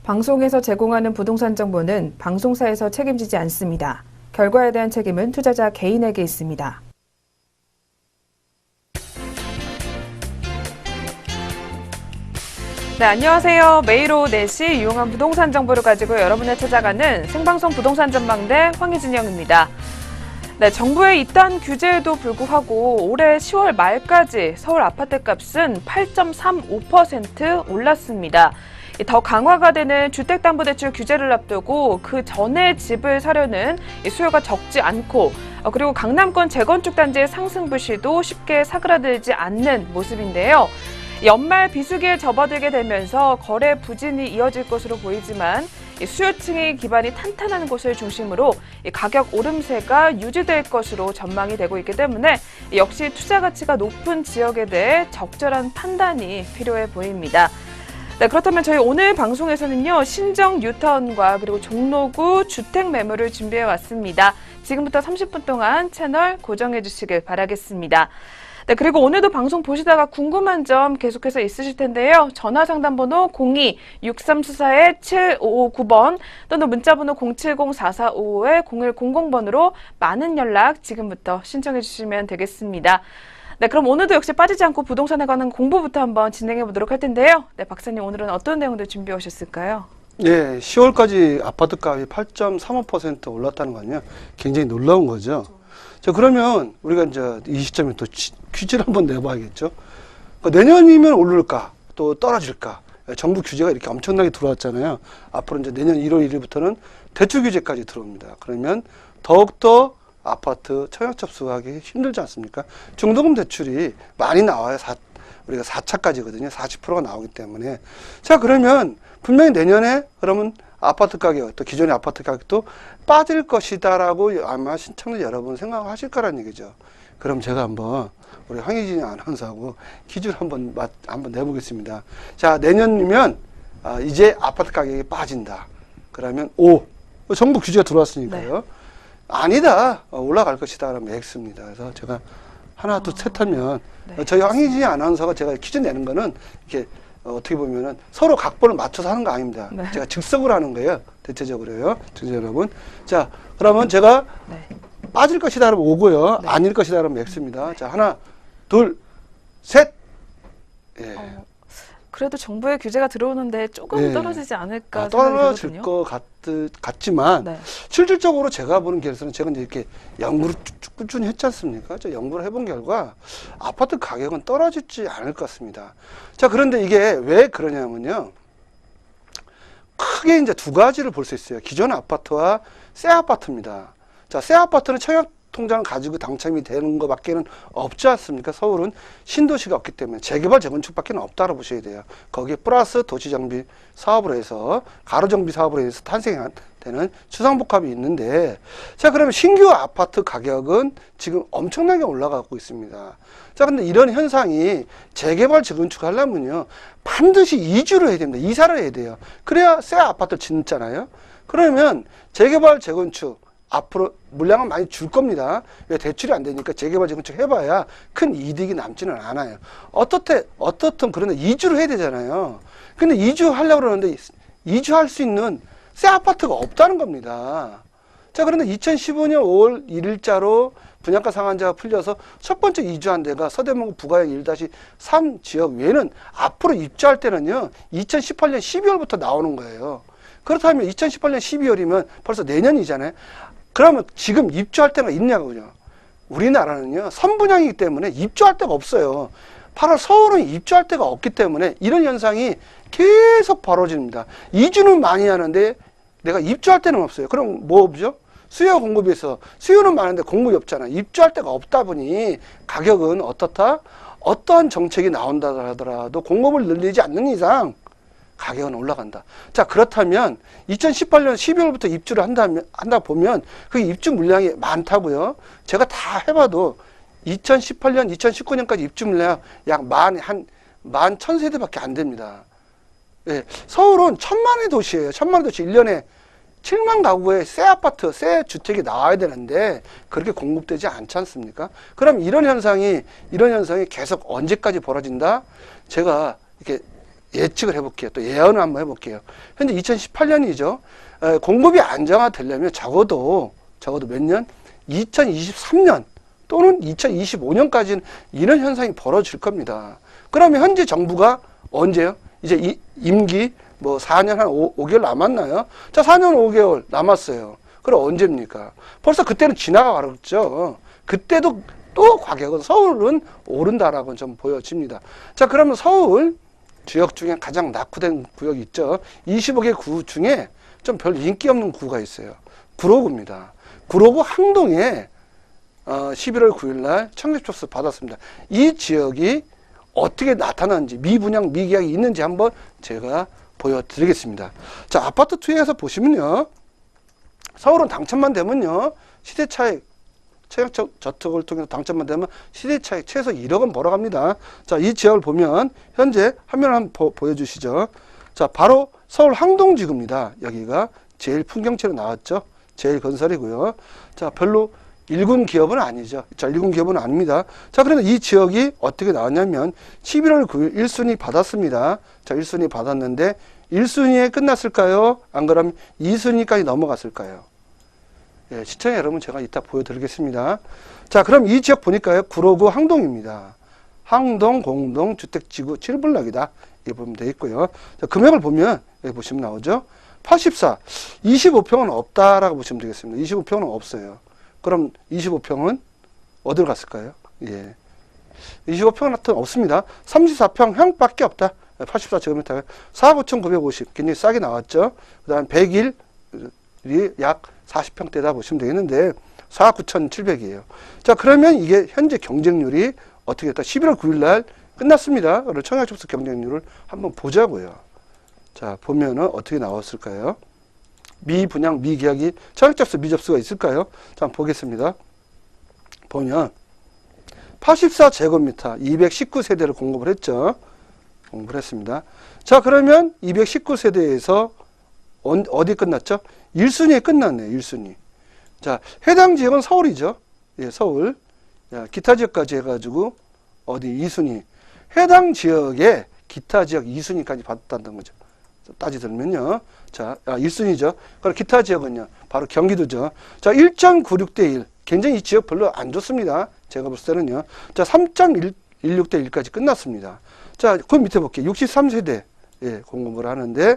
방송에서 제공하는 부동산 정보는 방송사에서 책임지지 않습니다. 결과에 대한 책임은 투자자 개인에게 있습니다. 네, 안녕하세요. 매일 오후 4시 유용한 부동산 정보를 가지고 여러분을 찾아가는 생방송 부동산 전망대 황희진영입니다. 네, 정부의 이딴 규제에도 불구하고 올해 10월 말까지 서울 아파트값은 8.35% 올랐습니다. 더 강화가 되는 주택담보대출 규제를 앞두고 그 전에 집을 사려는 수요가 적지 않고 그리고 강남권 재건축 단지의 상승 불씨도 쉽게 사그라들지 않는 모습인데요. 연말 비수기에 접어들게 되면서 거래 부진이 이어질 것으로 보이지만 수요층의 기반이 탄탄한 곳을 중심으로 가격 오름세가 유지될 것으로 전망이 되고 있기 때문에 역시 투자 가치가 높은 지역에 대해 적절한 판단이 필요해 보입니다. 네, 그렇다면 저희 오늘 방송에서는요, 신정 뉴타운과 그리고 종로구 주택 매물을 준비해 왔습니다. 지금부터 30분 동안 채널 고정해 주시길 바라겠습니다. 네, 그리고 오늘도 방송 보시다가 궁금한 점 계속해서 있으실 텐데요. 전화 상담 번호 02-6344-7559번 또는 문자 번호 070-4455-0100번으로 많은 연락 지금부터 신청해 주시면 되겠습니다. 네, 그럼 오늘도 역시 빠지지 않고 부동산에 관한 공부부터 한번 진행해 보도록 할 텐데요. 네, 박사님 오늘은 어떤 내용들 준비해 오셨을까요? 네, 10월까지 아파트 값이 8.35% 올랐다는 건요, 굉장히 놀라운 거죠. 자, 그러면 우리가 이제 이 시점에 또 퀴즈를 한번 내봐야겠죠. 내년이면 오를까, 또 떨어질까? 정부 규제가 이렇게 엄청나게 들어왔잖아요. 앞으로 이제 내년 1월 1일부터는 대출 규제까지 들어옵니다. 그러면 더욱더 아파트 청약 접수하기 힘들지 않습니까? 중도금 대출이 많이 나와요. 우리가 4차까지거든요. 40%가 나오기 때문에. 자, 그러면 분명히 내년에 그러면 아파트 가격, 또 기존의 아파트 가격도 빠질 것이다라고 아마 시청자 여러분 생각하실 거란 얘기죠. 그럼 제가 한번 우리 황희진 아나운서하고 퀴즈를 한번 내보겠습니다. 자, 내년이면 이제 아파트 가격이 빠진다. 그러면 O. 정부 규제가 들어왔으니까요. 네. 아니다. 올라갈 것이다. 그러면 X입니다. 그래서 제가 하나, 둘, 셋 하면 네. 저희 황희진 아나운서가 제가 퀴즈 내는 거는 이렇게 어떻게 보면은 서로 각본을 맞춰서 하는 거 아닙니다. 네. 제가 즉석으로 하는 거예요. 대체적으로요. 청자 여러분. 자, 그러면 제가 네. 빠질 것이다 그러면 O고요. 네. 아닐 것이다 그러면 X입니다. 네. 자, 하나, 둘, 셋. 예. 그래도 정부의 규제가 들어오는데 조금 네. 떨어지지 않을까 떨어질 것 같지만 네. 실질적으로 제가 보는 결과는 제가 이제 이렇게 연구를 쭉 꾸준히 했지 않습니까? 저 연구를 해본 결과 아파트 가격은 떨어지지 않을 것 같습니다. 자, 그런데 이게 왜 그러냐면요. 크게 이제 두 가지를 볼 수 있어요. 기존 아파트와 새 아파트입니다. 자, 새 아파트는 청약 통장을 가지고 당첨이 되는 것밖에는 없지 않습니까? 서울은 신도시가 없기 때문에 재개발 재건축밖에 없다고 보셔야 돼요. 거기에 플러스 도시정비 사업으로 해서 가로정비 사업으로 해서 탄생되는 주상복합이 있는데, 자, 그러면 신규 아파트 가격은 지금 엄청나게 올라가고 있습니다. 자, 근데 이런 현상이 재개발 재건축 하려면요 반드시 이주를 해야 됩니다. 이사를 해야 돼요. 그래야 새 아파트를 짓잖아요. 그러면 재개발 재건축 앞으로 물량은 많이 줄 겁니다. 왜? 대출이 안 되니까 재개발 재건축 해봐야 큰 이득이 남지는 않아요. 어떻든 그런데 이주를 해야 되잖아요. 근데 이주하려고 그러는데 이주할 수 있는 새 아파트가 없다는 겁니다. 자, 그런데 2015년 5월 1일자로 분양가 상한제가 풀려서 첫 번째 이주한 데가 서대문구 부가역 1-3 지역 외에는 앞으로 입주할 때는요 2018년 12월부터 나오는 거예요. 그렇다면 2018년 12월이면 벌써 내년이잖아요. 그러면 지금 입주할 데가 있냐고요. 우리나라는요 선분양이기 때문에 입주할 데가 없어요. 바로 서울은 입주할 데가 없기 때문에 이런 현상이 계속 벌어집니다. 이주는 많이 하는데 내가 입주할 데는 없어요. 그럼 뭐 없죠? 수요 공급에서 수요는 많은데 공급이 없잖아. 입주할 데가 없다 보니 가격은 어떻다? 어떠한 정책이 나온다 하더라도 공급을 늘리지 않는 이상 가격은 올라간다. 자, 그렇다면 2018년 12월부터 입주를 한다 보면 그 입주 물량이 많다고요. 제가 다 해봐도 2018년, 2019년까지 입주 물량 약 11,000세대밖에 안 됩니다. 예, 서울은 1,000만의 도시예요. 1,000만의 도시 1년에 7만 가구에 새 아파트, 새 주택이 나와야 되는데 그렇게 공급되지 않지 않습니까? 그럼 이런 현상이 계속 언제까지 벌어진다? 제가 이렇게 예측을 해볼게요. 또 예언을 한번 해볼게요. 현재 2018년이죠. 공급이 안정화되려면 적어도 몇 년? 2023년 또는 2025년까지는 이런 현상이 벌어질 겁니다. 그러면 현재 정부가 언제요? 이제 임기 뭐 4년 한 5개월 남았나요? 자, 4년 5개월 남았어요. 그럼 언제입니까? 벌써 그때는 지나가겠죠. 그때도 또 가격은 서울은 오른다라고 좀 보여집니다. 자, 그러면 서울 지역 중에 가장 낙후된 구역이 있죠. 25개 구 중에 좀 별 인기 없는 구가 있어요. 구로구입니다. 구로구 항동에 11월 9일 날 청약접수 받았습니다. 이 지역이 어떻게 나타나는지, 미분양, 미계약이 있는지 한번 제가 보여드리겠습니다. 자, 아파트 투자에서 보시면요. 서울은 당첨만 되면요. 시대차익, 청약저축을 통해서 당첨만 되면 시대차익 최소 1억 원 벌어갑니다. 자, 이 지역을 보면 현재 화면을 한번 보여주시죠. 자, 바로 서울 항동지구입니다. 여기가 제일 풍경채로 나왔죠. 제일 건설이고요. 자, 별로 1군 기업은 아니죠. 자, 1군 기업은 아닙니다. 자, 그런데 이 지역이 어떻게 나왔냐면 11월 9일 1순위 받았습니다. 자, 1순위 받았는데 1순위에 끝났을까요? 안 그러면 2순위까지 넘어갔을까요? 예, 시청자 여러분 제가 이따 보여드리겠습니다. 자, 그럼 이 지역 보니까요. 구로구 항동입니다. 항동 공동 주택지구 7블럭이다. 이렇게 보면 되어 있고요. 자, 금액을 보면 여기 보시면 나오죠. 84, 25평은 없다라고 보시면 되겠습니다. 25평은 없어요. 그럼 25평은 어디로 갔을까요? 예. 25평은 하여튼 없습니다. 34평 형밖에 없다. 84제곱미터에 49,950 굉장히 싸게 나왔죠. 그 다음 100일이 약 40평대다 보시면 되겠는데 49,700이에요. 자, 그러면 이게 현재 경쟁률이 어떻게 됐다? 11월 9일 날 끝났습니다. 그리고 청약접수 경쟁률을 한번 보자고요. 자, 보면은 어떻게 나왔을까요? 미분양, 미계약이 청약접수, 미접수가 있을까요? 자, 한번 보겠습니다. 보면 84제곱미터 219세대를 공급을 했죠. 공급을 했습니다. 자, 그러면 219세대에서 어디 끝났죠? 1순위에 끝났네요. 1순위. 자, 해당 지역은 서울이죠. 예, 서울. 자, 기타 지역까지 해가지고 어디 2순위. 해당 지역에 기타 지역 2순위까지 받았다는 거죠. 따지들면요. 자, 1순위죠. 그럼 기타 지역은요. 바로 경기도죠. 자, 1.96대 1. 굉장히 이 지역 별로 안 좋습니다. 제가 볼 때는요. 자, 3.16대 1까지 끝났습니다. 자, 그 밑에 볼게요. 63세대. 예, 공급을 하는데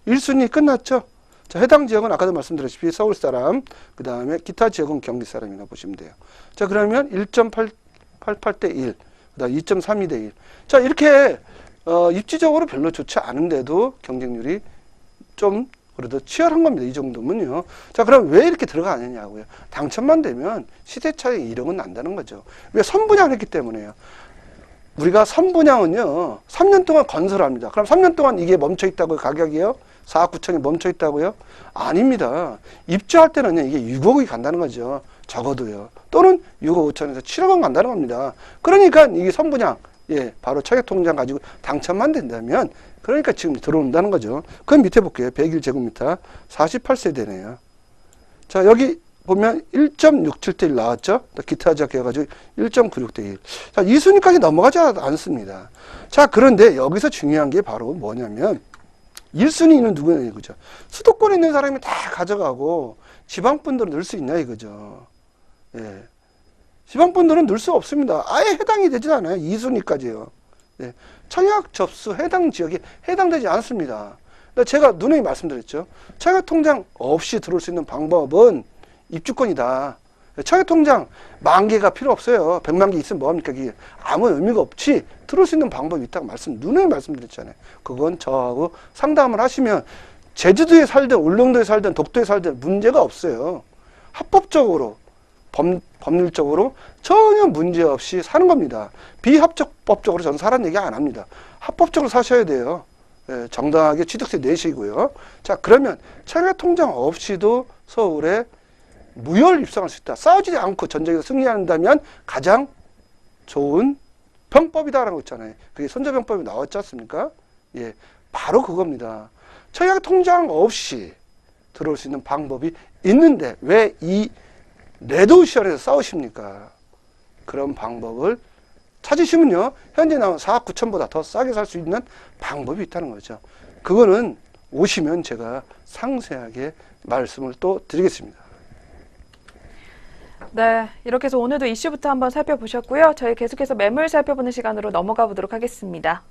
1순위 끝났죠. 자, 해당 지역은 아까도 말씀드렸다시피 서울 사람, 그 다음에 기타 지역은 경기 사람이라고 보시면 돼요. 자, 그러면 1.88대 1, 그 다음 2.32대 1. 자, 이렇게 입지적으로 별로 좋지 않은데도 경쟁률이 좀 그래도 치열한 겁니다. 이 정도면요. 자, 그럼 왜 이렇게 들어가느냐고요. 당첨만 되면 시대차익 1억은 난다는 거죠. 왜? 선분양을 했기 때문에요. 우리가 선분양은요, 3년 동안 건설합니다. 그럼 3년 동안 이게 멈춰 있다고요? 가격이요? 4억 9천이 멈춰 있다고요? 아닙니다. 입주할 때는요, 이게 6억이 간다는 거죠. 적어도요. 또는 6억 5천에서 7억 원 간다는 겁니다. 그러니까 이게 선분양, 예, 바로 청약통장 가지고 당첨만 된다면, 그러니까 지금 들어온다는 거죠. 그 밑에 볼게요. 101제곱미터 48세대네요. 자, 여기 보면 1.67대 1 나왔죠? 기타 지역 해가지고 1.96대 1. 자, 2순위까지 넘어가지 않습니다. 자, 그런데 여기서 중요한 게 바로 뭐냐면, 1순위는 누구냐 이거죠. 수도권에 있는 사람이 다 가져가고, 지방분들은 넣을 수 있냐 이거죠. 예. 지방분들은 넣을 수 없습니다. 아예 해당이 되지 않아요. 2순위까지요. 예. 청약 접수 해당 지역에 해당되지 않습니다. 제가 누누이 말씀드렸죠. 청약통장 없이 들어올 수 있는 방법은 입주권이다. 청약통장 10,000개가 필요 없어요. 100만 개 있으면 뭐합니까? 그게 아무 의미가 없지. 들어올 수 있는 방법이 있다고 누누이 말씀드렸잖아요. 그건 저하고 상담을 하시면 제주도에 살든 울릉도에 살든 독도에 살든 문제가 없어요. 합법적으로 법률적으로 전혀 문제 없이 사는 겁니다. 비합법적으로 저는 사라는 얘기 안 합니다. 합법적으로 사셔야 돼요. 예, 정당하게 취득세 내시고요. 자, 그러면 청약통장 없이도 서울에 무혈 입성할 수 있다. 싸우지 않고 전쟁에서 승리한다면 가장 좋은 병법이다라는 거 있잖아요. 그게 손자병법이 나왔지 않습니까? 예, 바로 그겁니다. 청약통장 없이 들어올 수 있는 방법이 있는데 왜 이 레드오션에서 싸우십니까? 그런 방법을 찾으시면요, 현재 나온 4억 9천보다 더 싸게 살 수 있는 방법이 있다는 거죠. 그거는 오시면 제가 상세하게 말씀을 또 드리겠습니다. 네, 이렇게 해서 오늘도 이슈부터 한번 살펴보셨고요. 저희 계속해서 매물 살펴보는 시간으로 넘어가 보도록 하겠습니다.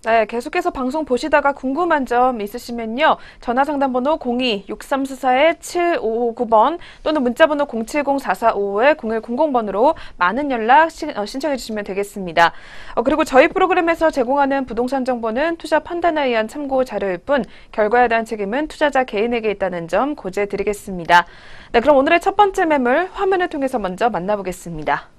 네, 계속해서 방송 보시다가 궁금한 점 있으시면요. 전화상담번호 02-6344-7559번 또는 문자번호 070-4455-0100번으로 많은 연락 신청해 주시면 되겠습니다. 그리고 저희 프로그램에서 제공하는 부동산 정보는 투자 판단에 의한 참고 자료일 뿐 결과에 대한 책임은 투자자 개인에게 있다는 점 고지해 드리겠습니다. 네, 그럼 오늘의 첫 번째 매물 화면을 통해서 먼저 만나보겠습니다.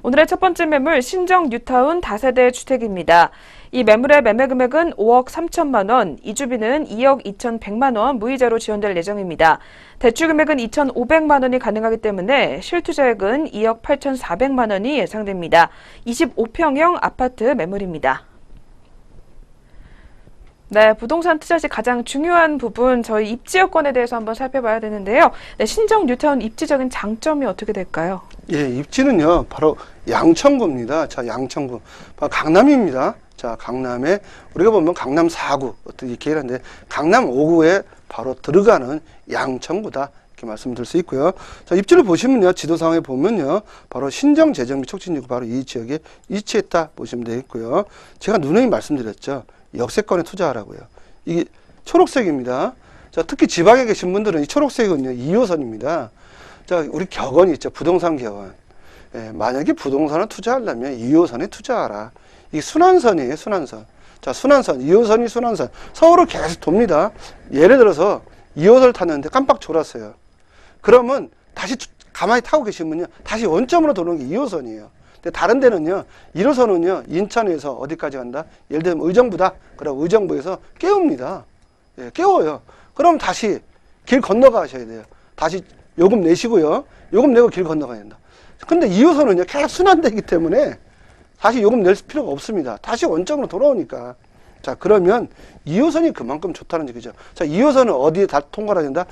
오늘의 첫 번째 매물 신정 뉴타운 다세대 주택입니다. 이 매물의 매매 금액은 5억 3천만 원, 이주비는 2억 2,100만 원 무이자로 지원될 예정입니다. 대출 금액은 2,500만 원이 가능하기 때문에 실투자액은 2억 8,400만 원이 예상됩니다. 25평형 아파트 매물입니다. 네, 부동산 투자 시 가장 중요한 부분, 저희 입지 여건에 대해서 한번 살펴봐야 되는데요. 네, 신정 뉴타운 입지적인 장점이 어떻게 될까요? 예, 입지는요, 바로 양천구입니다. 자, 양천구. 바로 강남입니다. 자, 강남에, 우리가 보면 강남 4구, 어떻게 이렇게 하는데, 강남 5구에 바로 들어가는 양천구다. 이렇게 말씀드릴 수 있고요. 자, 입지를 보시면요, 지도상에 보면요, 바로 신정 재정 및 촉진지구 바로 이 지역에 위치했다 보시면 되겠고요. 제가 누누이 말씀드렸죠. 역세권에 투자하라고요. 이게 초록색입니다. 자, 특히 지방에 계신 분들은 이 초록색은요, 2호선입니다. 자, 우리 격언이 있죠. 부동산 격언. 예, 만약에 부동산을 투자하려면 2호선에 투자하라. 이게 순환선이에요, 순환선. 자, 순환선, 2호선이 순환선. 서울을 계속 돕니다. 예를 들어서 2호선을 탔는데 깜빡 졸았어요. 그러면 다시 가만히 타고 계시면요, 다시 원점으로 도는 게 2호선이에요. 근데 다른 데는요, 1호선은요, 인천에서 어디까지 간다? 예를 들면 의정부다. 그럼 의정부에서 깨웁니다. 예, 깨워요. 그럼 다시 길 건너가셔야 돼요. 다시 요금 내시고요. 요금 내고 길 건너가야 된다. 근데 2호선은요, 계속 순환되기 때문에 다시 요금 낼 필요가 없습니다. 다시 원점으로 돌아오니까. 자, 그러면 2호선이 그만큼 좋다는 얘기죠. 자, 2호선은 어디에 다 통과를 된다?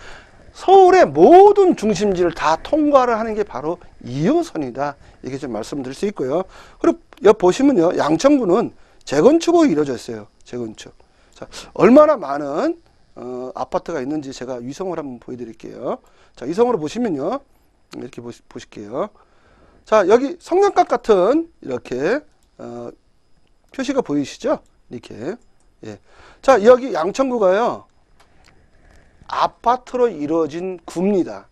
서울의 모든 중심지를 다 통과를 하는 게 바로 2호선이다. 이렇게 좀 말씀드릴 수 있고요. 그리고 옆 보시면요, 양천구는 재건축으로 이루어져 있어요. 재건축. 자, 얼마나 많은 아파트가 있는지 제가 위성으로 한번 보여드릴게요. 자, 위성으로 보시면요, 이렇게 보실게요. 자, 여기 성냥갑 같은 이렇게 표시가 보이시죠? 이렇게. 예. 자, 여기 양천구가요, 아파트로 이루어진 구입니다.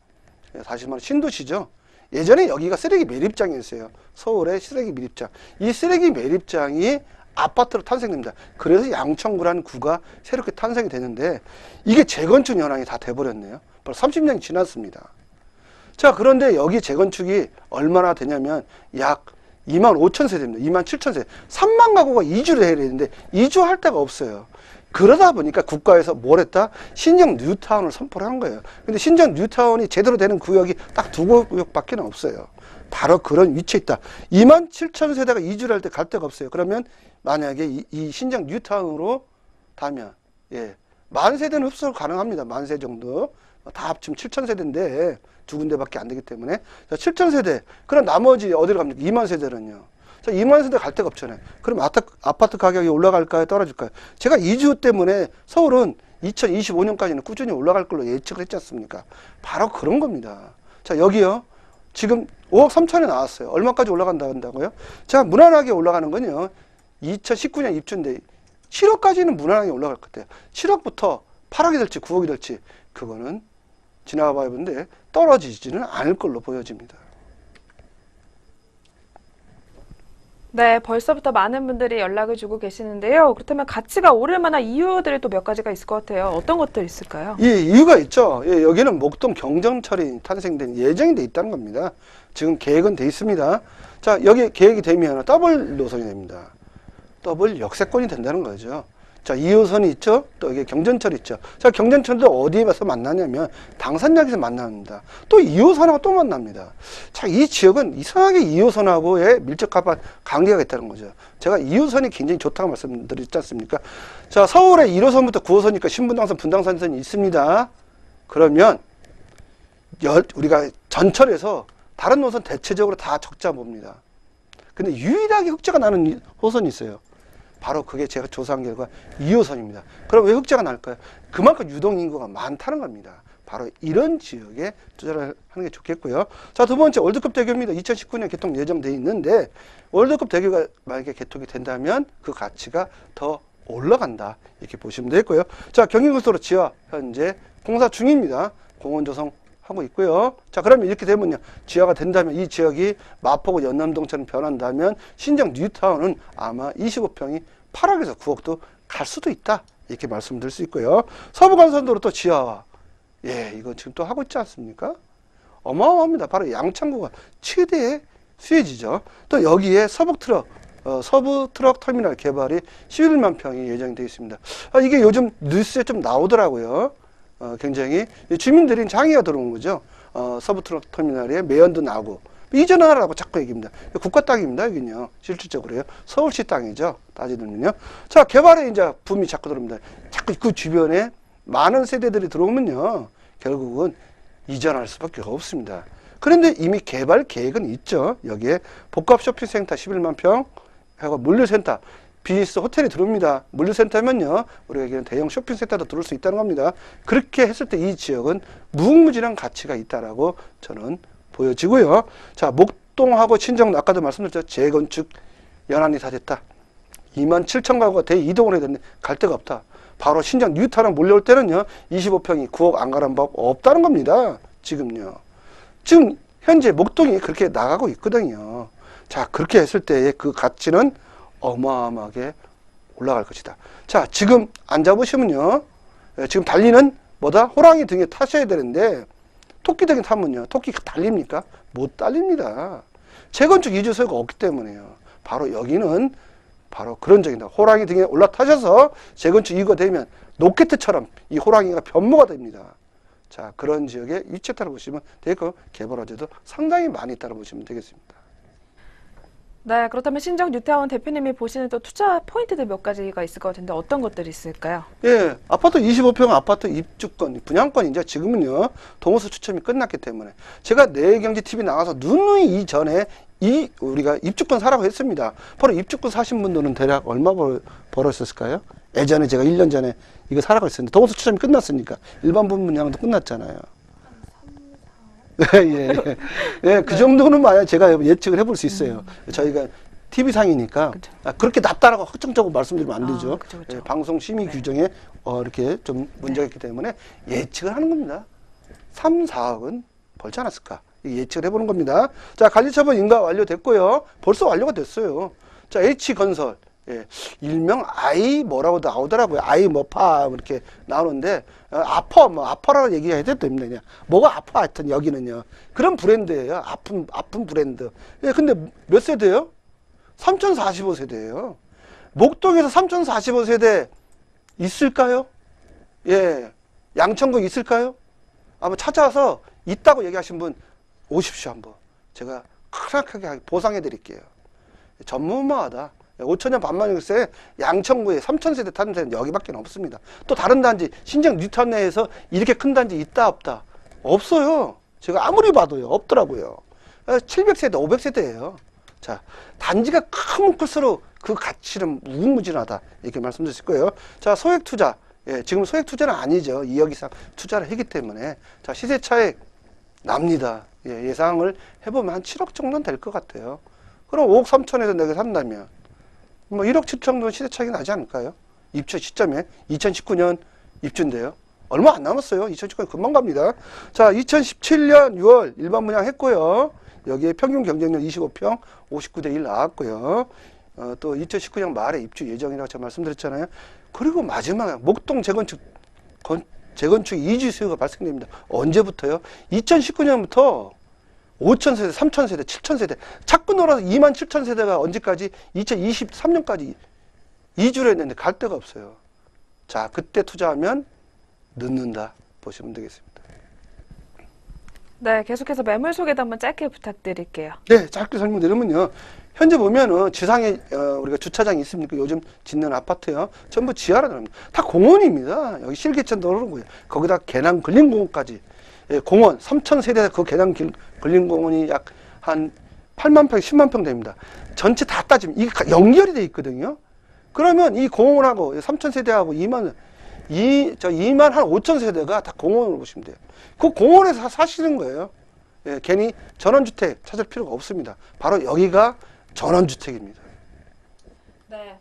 다시 말해 신도시죠. 예전에 여기가 쓰레기 매립장이었어요. 서울의 쓰레기 매립장. 이 쓰레기 매립장이 아파트로 탄생됩니다. 그래서 양천구라는 구가 새롭게 탄생이 되는데 이게 재건축 현황이 다 돼버렸네요. 벌써 30년이 지났습니다. 자, 그런데 여기 재건축이 얼마나 되냐면 약 2만 5천 세대입니다. 2만 7천 세대. 3만 가구가 이주를 해야 되는데 이주할 데가 없어요. 그러다 보니까 국가에서 뭘 했다? 신정 뉴타운을 선포를 한 거예요. 근데 신정 뉴타운이 제대로 되는 구역이 딱 두 구역밖에 없어요. 바로 그런 위치에 있다. 2만 7천 세대가 이주를 할 때 갈 데가 없어요. 그러면 만약에 이 신정 뉴타운으로 다면, 예, 만 세대는 흡수 가능합니다. 만 세 정도. 다 합치면 7천 세대인데 두 군데밖에 안 되기 때문에. 자, 7천 세대. 그럼 나머지 어디로 갑니까? 2만 세대는요. 자, 2만 세대 갈 데가 없잖아요. 그럼 아파트 가격이 올라갈까요? 떨어질까요? 제가 이주 때문에 서울은 2025년까지는 꾸준히 올라갈 걸로 예측을 했지 않습니까? 바로 그런 겁니다. 자, 여기요. 지금 5억 3천에 나왔어요. 얼마까지 올라간다고요? 자, 무난하게 올라가는 건요, 2019년 입주인데 7억까지는 무난하게 올라갈 것 같아요. 7억부터 8억이 될지 9억이 될지 그거는 지나가 봐야 하는데 떨어지지는 않을 걸로 보여집니다. 네, 벌써부터 많은 분들이 연락을 주고 계시는데요. 그렇다면 가치가 오를 만한 이유들이 또 몇 가지가 있을 것 같아요. 어떤 것들이 있을까요? 예, 이유가 있죠. 예, 여기는 목동 경정철이 탄생된 예정이 돼 있다는 겁니다. 지금 계획은 돼 있습니다. 자, 여기 계획이 되면 더블 노선이 됩니다. 더블 역세권이 된다는 거죠. 자, 2호선이 있죠. 또 이게 경전철 있죠. 자, 경전철도 어디에 가서 만나냐면 당산역에서 만납니다. 또 2호선하고 또 만납니다. 자, 이 지역은 이상하게 2호선하고의 밀접한 관계가 있다는 거죠. 제가 2호선이 굉장히 좋다고 말씀드렸지 않습니까? 자, 서울에 1호선부터 9호선이니까 신분당선, 분당선이 있습니다. 그러면 우리가 전철에서 다른 노선 대체적으로 다 적자 봅니다. 근데 유일하게 흑자가 나는 호선이 있어요. 바로 그게 제가 조사한 결과 2호선입니다. 그럼 왜 흑자가 날까요? 그만큼 유동인구가 많다는 겁니다. 바로 이런 지역에 투자를 하는 게 좋겠고요. 자, 두 번째 월드컵 대교입니다. 2019년 개통 예정돼 있는데 월드컵 대교가 만약에 개통이 된다면 그 가치가 더 올라간다. 이렇게 보시면 되겠고요. 자, 경인고속도로 지하 현재 공사 중입니다. 공원 조성 하고 있고요. 자, 그러면 이렇게 되면요. 지하가 된다면 이 지역이 마포구 연남동처럼 변한다면 신정 뉴타운은 아마 25평이 8억에서 9억도 갈 수도 있다. 이렇게 말씀드릴 수 있고요. 서부간선도로 또 지하화. 예, 이거 지금 또 하고 있지 않습니까? 어마어마합니다. 바로 양창구가 최대의 수혜지죠. 또 여기에 서부 트럭 터미널 개발이 11만 평이 예정이 되어 있습니다. 이게 요즘 뉴스에 좀 나오더라고요. 굉장히 주민들이 장애가 들어온 거죠. 서부 트럭 터미널에 매연도 나고 이전하라고 자꾸 얘기합니다. 국가 땅입니다. 여기는요. 실질적으로요. 서울시 땅이죠. 따지면요. 자, 개발에 이제 붐이 자꾸 들어옵니다. 자꾸 그 주변에 많은 세대들이 들어오면요. 결국은 이전할 수밖에 없습니다. 그런데 이미 개발 계획은 있죠. 여기에 복합 쇼핑센터 11만 평 하고 물류센터 비즈니스 호텔이 들어옵니다. 물류센터면요, 우리가 얘기하는 대형 쇼핑센터도 들어올 수 있다는 겁니다. 그렇게 했을 때 이 지역은 무궁무진한 가치가 있다라고 저는 보여지고요. 자, 목동하고 친정, 아까도 말씀드렸죠. 재건축 연한이 다 됐다. 2만 7천 가구가 대이동을 해야 되는데 갈 데가 없다. 바로 신정 뉴타운 몰려올 때는요, 25평이 9억 안 가는 법 없다는 겁니다. 지금요. 지금 현재 목동이 그렇게 나가고 있거든요. 자, 그렇게 했을 때의 그 가치는 어마어마하게 올라갈 것이다. 자, 지금 앉아보시면요. 지금 달리는 뭐다? 호랑이 등에 타셔야 되는데 토끼 등에 타면요. 토끼 달립니까? 못 달립니다. 재건축 이주 소유가 없기 때문에요. 바로 여기는 바로 그런 적이다. 호랑이 등에 올라타셔서 재건축 이유가 되면 로켓처럼 이 호랑이가 변모가 됩니다. 자, 그런 지역에 위치했다고 보시면 되고 개발 화제도 상당히 많이 있다고 보시면 되겠습니다. 네, 그렇다면 신정 뉴타운 대표님이 보시는 또 투자 포인트들 몇 가지가 있을 것 같은데 어떤 것들이 있을까요? 예, 아파트 25평 아파트 입주권, 분양권 이제 지금은요 동호수 추첨이 끝났기 때문에 제가 내경제TV 나가서 누누이 이전에 우리가 입주권 사라고 했습니다. 바로 입주권 사신 분들은 대략 얼마 벌었을까요? 예전에 제가 1년 전에 이거 사라고 했었는데 동호수 추첨이 끝났으니까 일반 분양도 끝났잖아요. 예. 예, 그 정도는 만약 제가 예측을 해볼 수 있어요. 저희가 TV상이니까 그렇게 낮다라고 확정적으로 말씀드리면 안 되죠. 그쵸. 예, 방송 심의 규정에 이렇게 좀 문제가 있기 때문에 예측을 하는 겁니다. 3, 4억은 벌지 않았을까? 예측을 해보는 겁니다. 자, 관리처분 인가 완료됐고요. 벌써 완료가 됐어요. 자, H건설. 예, 일명 아이 뭐라고 나오더라고요. 아이 뭐파 이렇게 나오는데 아파라고 얘기해야 됩니다. 그냥 뭐가 아파 하여튼 여기는요. 그런 브랜드예요. 아픈 브랜드. 예, 근데 몇 세대예요? 3045세대예요. 목동에서 3045세대 있을까요? 예, 양천구 있을까요? 아마 찾아서 있다고 얘기하신 분 오십시오 한번. 제가 크락하게 보상해 드릴게요. 전문마하다. 5천년 반만일세 양천구에 3,000세대 타는 데는 여기밖에 없습니다. 또 다른 단지 신정 뉴타운 내에서 이렇게 큰 단지 있다 없다? 없어요. 제가 아무리 봐도요. 없더라고요. 700세대 500세대예요. 자, 단지가 크면 클수록 그 가치는 무궁무진하다 이렇게 말씀드릴 수 있고요. 자, 소액 투자. 예, 지금 소액 투자는 아니죠. 2억 이상 투자를 했기 때문에 자, 시세 차익 납니다. 예, 예상을 해보면 한 7억 정도는 될 것 같아요. 그럼 5억 3천에서 내가 산다면 뭐 1억 7천 정도 시세 차익이 나지 않을까요? 입주 시점에 2019년 입주인데요. 얼마 안 남았어요. 2019년 금방 갑니다. 자, 2017년 6월 일반 분양했고요. 여기에 평균 경쟁률 25평 59대 1 나왔고요. 또 2019년 말에 입주 예정이라고 제가 말씀드렸잖아요. 그리고 마지막에 목동 재건축 이주 수요가 발생됩니다. 언제부터요? 2019년부터 5,000세대, 3,000세대, 7,000세대 자꾸 놀아서 27,000세대가 언제까지 2023년까지 이주를 했는데 갈 데가 없어요. 자, 그때 투자하면 늦는다 보시면 되겠습니다. 네, 계속해서 매물 소개도 한번 짧게 부탁드릴게요. 네, 짧게 설명드리면요. 현재 보면은 지상에 우리가 주차장이 있습니까? 요즘 짓는 아파트요. 전부 지하로 들어갑니다. 다 공원입니다. 여기 실개천도 그러고요. 거기다 개남 근린공원까지. 예, 공원 3,000세대 그 개남 근린공원이 약 한 8만 평, 10만 평 됩니다. 전체 다 따지면 이게 연결이 돼 있거든요. 그러면 이 공원하고 3,000세대하고 2만 한 5,000세대가 다 공원으로 보시면 돼요. 그 공원에서 사시는 거예요. 예, 괜히 전원주택 찾을 필요가 없습니다. 바로 여기가 전원주택입니다. 네.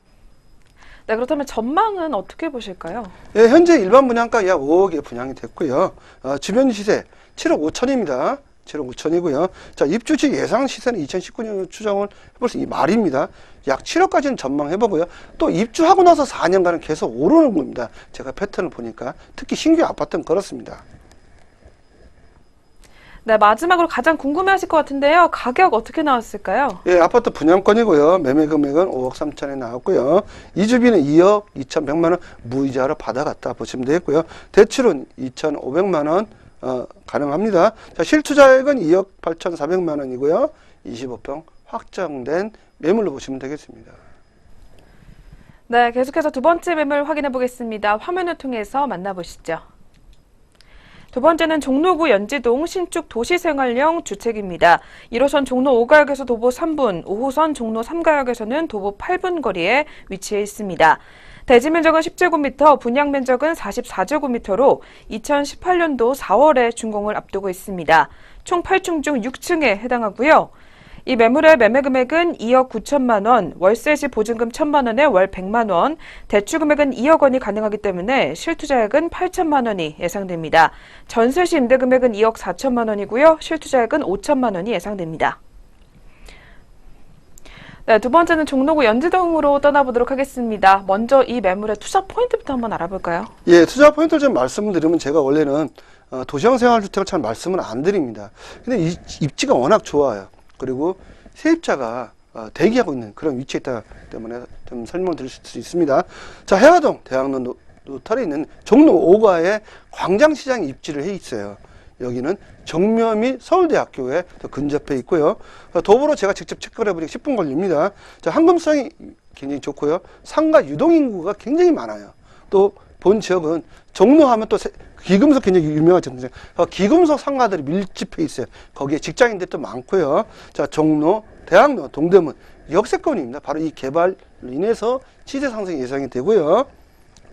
네, 그렇다면 전망은 어떻게 보실까요? 예, 현재 일반 분양가 약 5억에 분양이 됐고요. 주변 시세 7억 5천입니다. 7억 5천이고요. 자, 입주지 예상 시세는 2019년 추정을 해볼 수 말입니다. 약 7억까지는 전망해보고요. 또 입주하고 나서 4년간은 계속 오르는 겁니다. 제가 패턴을 보니까 특히 신규 아파트는 그렇습니다. 네, 마지막으로 가장 궁금해하실 것 같은데요. 가격 어떻게 나왔을까요? 예, 아파트 분양권이고요. 매매 금액은 5억 3천에 나왔고요. 이주비는 2억 2,100만 원 무이자로 받아갔다 보시면 되겠고요. 대출은 2,500만 원 가능합니다. 자, 실투자액은 2억 8,400만 원이고요. 25평 확정된 매물로 보시면 되겠습니다. 네, 계속해서 두 번째 매물 확인해 보겠습니다. 화면을 통해서 만나보시죠. 두 번째는 종로구 연지동 신축 도시생활형 주택입니다. 1호선 종로 5가역에서 도보 3분, 5호선 종로 3가역에서는 도보 8분 거리에 위치해 있습니다. 대지 면적은 10제곱미터, 분양 면적은 44제곱미터로 2018년도 4월에 준공을 앞두고 있습니다. 총 8층 중 6층에 해당하고요. 이 매물의 매매 금액은 2억 9천만 원, 월세 시 보증금 1천만 원에 월 100만 원, 대출 금액은 2억 원이 가능하기 때문에 실투자액은 8천만 원이 예상됩니다. 전세 시 임대 금액은 2억 4천만 원이고요. 실투자액은 5천만 원이 예상됩니다. 네, 두 번째는 종로구 연지동으로 떠나보도록 하겠습니다. 먼저 이 매물의 투자 포인트부터 한번 알아볼까요? 예, 투자 포인트를 좀 말씀을 드리면 제가 원래는 도시형 생활주택을 잘 말씀을 안 드립니다. 근데 입지가 워낙 좋아요. 그리고 세입자가 대기하고 있는 그런 위치에 있다 때문에 좀 설명을 드릴 수 있습니다. 자, 해화동 대학로 노탈에 있는 종로 5가에 광장시장에 입지를 해 있어요. 여기는 정묘 및 서울대학교에 더 근접해 있고요. 도보로 제가 직접 체크를 해보니 10분 걸립니다. 자, 항금성이 굉장히 좋고요. 상가 유동인구가 굉장히 많아요. 또 본 지역은 종로하면 또 기금속 굉장히 유명하죠. 기금속 상가들이 밀집해 있어요. 거기에 직장인들도 많고요. 자, 종로, 대학로, 동대문 역세권입니다. 바로 이 개발로 인해서 시세 상승이 예상이 되고요.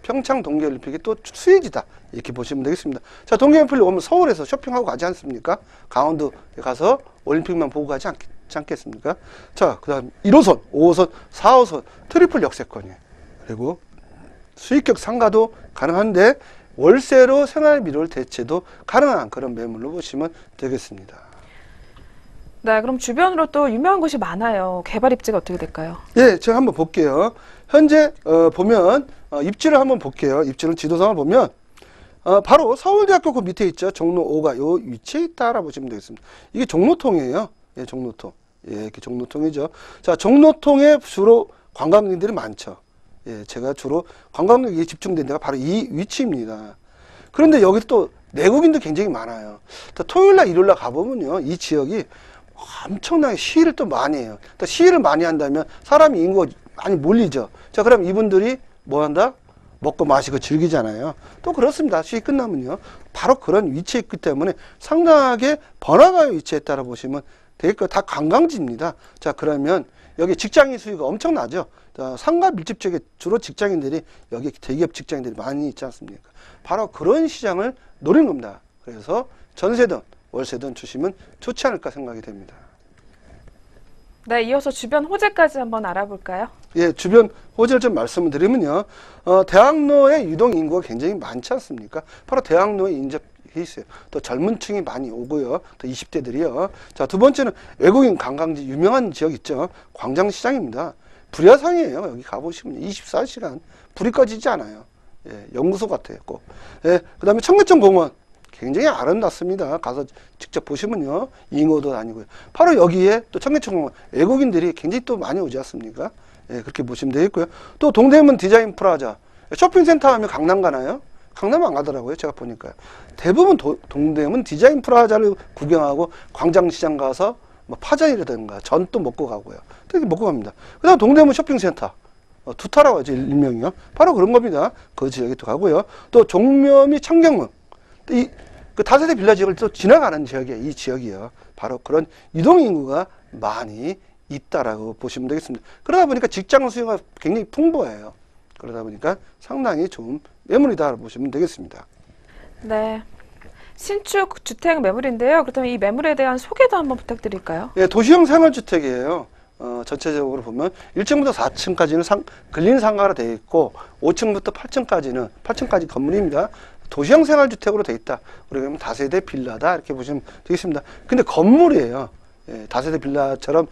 평창 동계올림픽이 또 수혜지다 이렇게 보시면 되겠습니다. 자, 동계올림픽을 오면 서울에서 쇼핑하고 가지 않습니까? 강원도에 가서 올림픽만 보고 가지 않겠습니까? 자, 그 다음 1호선, 5호선, 4호선 트리플 역세권이에요. 그리고 수익격 상가도 가능한데 월세로 생활 미를 대체도 가능한 그런 매물로 보시면 되겠습니다. 네, 그럼 주변으로 또 유명한 곳이 많아요. 개발 입지가 어떻게 될까요? 예, 제가 한번 볼게요. 현재 보면 입지를 한번 볼게요. 입지는 지도상을 보면 바로 서울대학교 그 밑에 있죠. 종로 5가 요 위치에 있다라 보시면 되겠습니다. 이게 종로통이에요. 예, 종로통. 예, 이렇게 종로통이죠. 자, 종로통에 주로 관광객들이 많죠. 예, 제가 주로 관광객이 집중된 데가 바로 이 위치입니다. 그런데 여기 또 내국인도 굉장히 많아요. 토요일날 일요일날 가보면요, 이 지역이 엄청나게 시위를 또 많이 해요. 또 시위를 많이 한다면 사람이 인구가 많이 몰리죠. 자, 그럼 이분들이 뭐 한다? 먹고 마시고 즐기잖아요. 또 그렇습니다. 시위 끝나면요, 바로 그런 위치에 있기 때문에 상당하게 번화가의 위치에 따라 보시면 되겠고 다 관광지입니다. 자, 그러면 여기 직장인 수요가 엄청나죠. 자, 상가 밀집 지역에 주로 직장인들이 여기 대기업 직장인들이 많이 있지 않습니까? 바로 그런 시장을 노리는 겁니다. 그래서 전세든 월세든 주시면 좋지 않을까 생각이 됩니다. 네, 이어서 주변 호재까지 한번 알아볼까요? 예, 주변 호재를 좀 말씀을 드리면요. 대학로에 유동 인구가 굉장히 많지 않습니까? 바로 대학로에 인접해 있어요. 또 젊은 층이 많이 오고요. 또 20대들이요. 자, 두 번째는 외국인 관광지 유명한 지역 있죠. 광장시장입니다. 불야상이에요. 여기 가보시면 24시간 불이 꺼지지 않아요. 예, 연구소 같아요. 꼭. 예, 그 다음에 청계천 공원. 굉장히 아름답습니다. 가서 직접 보시면요, 잉어도 다니고요. 바로 여기에 또 청계천 공원, 외국인들이 굉장히 또 많이 오지 않습니까? 예, 그렇게 보시면 되겠고요. 또 동대문 디자인 프라자, 쇼핑센터 하면 강남 가나요? 강남 안 가더라고요. 제가 보니까. 대부분 동대문 디자인 프라자를 구경하고 광장시장 가서 뭐 파전이라든가 전도 먹고 가고요. 되게 먹고 갑니다. 그 다음 동대문 쇼핑센터. 두타라고 하죠. 일명이요. 바로 그런 겁니다. 그 지역에 또 가고요. 또 종묘 및 청경문. 그 다세대 빌라 지역을 또 지나가는 지역이에요. 이 지역이요. 바로 그런 이동 인구가 많이 있다라고 보시면 되겠습니다. 그러다 보니까 직장 수요가 굉장히 풍부해요. 그러다 보니까 상당히 좋은 매물이다 보시면 되겠습니다. 네. 신축 주택 매물인데요. 그렇다면 이 매물에 대한 소개도 한번 부탁드릴까요? 예, 도시형 생활주택이에요. 전체적으로 보면 1층부터 4층까지는 근린 상가로 되어 있고 5층부터 8층까지 건물입니다. 도시형 생활주택으로 되어 있다. 그러면 다세대 빌라다 이렇게 보시면 되겠습니다. 근데 건물이에요. 예, 다세대 빌라처럼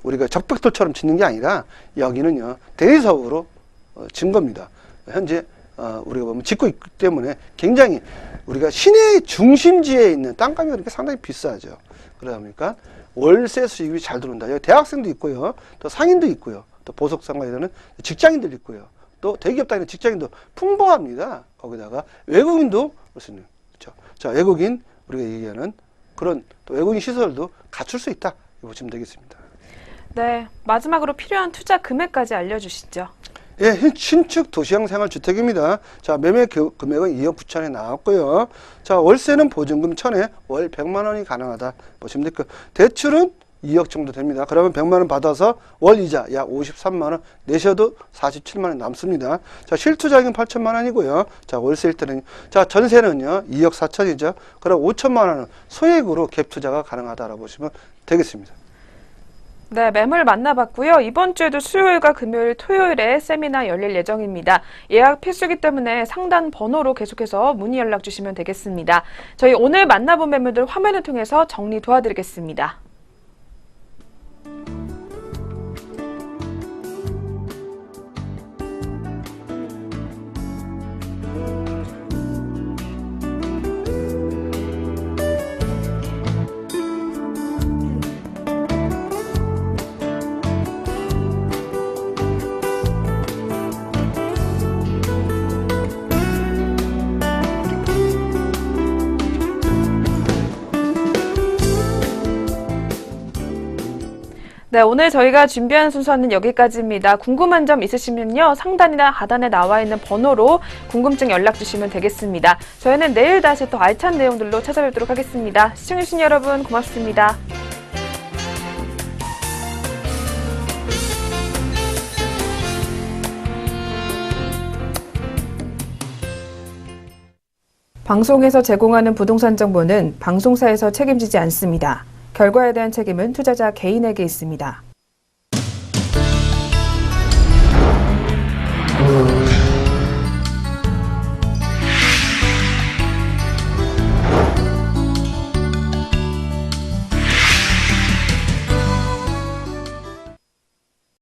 우리가 적벽돌처럼 짓는 게 아니라 여기는요 대리석으로 진 겁니다. 현재 우리가 보면 짓고 있기 때문에 굉장히 우리가 시내 중심지에 있는 땅값이 그렇게 상당히 비싸죠. 그러다 보니까 월세 수입이 잘 들어온다. 여기 대학생도 있고요, 또 상인도 있고요, 또 보석상가에 있는 직장인들 있고요, 또 대기업 다니는 직장인도 풍부합니다. 거기다가 외국인도 올 수 있는, 그렇죠. 자, 외국인 우리가 얘기하는 그런 또 외국인 시설도 갖출 수 있다. 보시면 되겠습니다. 네, 마지막으로 필요한 투자 금액까지 알려주시죠. 예, 신축 도시형 생활주택입니다. 자, 매매 금액은 2억 9천에 나왔고요. 자, 월세는 보증금 1,000에 월 100만 원이 가능하다 보시면 되고, 대출은 2억 정도 됩니다. 그러면 100만 원 받아서 월 이자 약 53만 원 내셔도 47만 원 남습니다. 자, 실투자금은 8천만 원이고요. 자, 월세일 때는, 자, 전세는요 2억 4천이죠. 그럼 5천만 원은 소액으로 갭 투자가 가능하다라고 보시면 되겠습니다. 네, 매물 만나봤고요. 이번 주에도 수요일과 금요일, 토요일에 세미나 열릴 예정입니다. 예약 필수이기 때문에 상단 번호로 계속해서 문의 연락 주시면 되겠습니다. 저희 오늘 만나본 매물들 화면을 통해서 정리 도와드리겠습니다. 네, 오늘 저희가 준비한 순서는 여기까지입니다. 궁금한 점 있으시면요, 상단이나 하단에 나와 있는 번호로 궁금증 연락 주시면 되겠습니다. 저희는 내일 다시 또 알찬 내용들로 찾아뵙도록 하겠습니다. 시청해주신 여러분 고맙습니다. 방송에서 제공하는 부동산 정보는 방송사에서 책임지지 않습니다. 결과에 대한 책임은 투자자 개인에게 있습니다.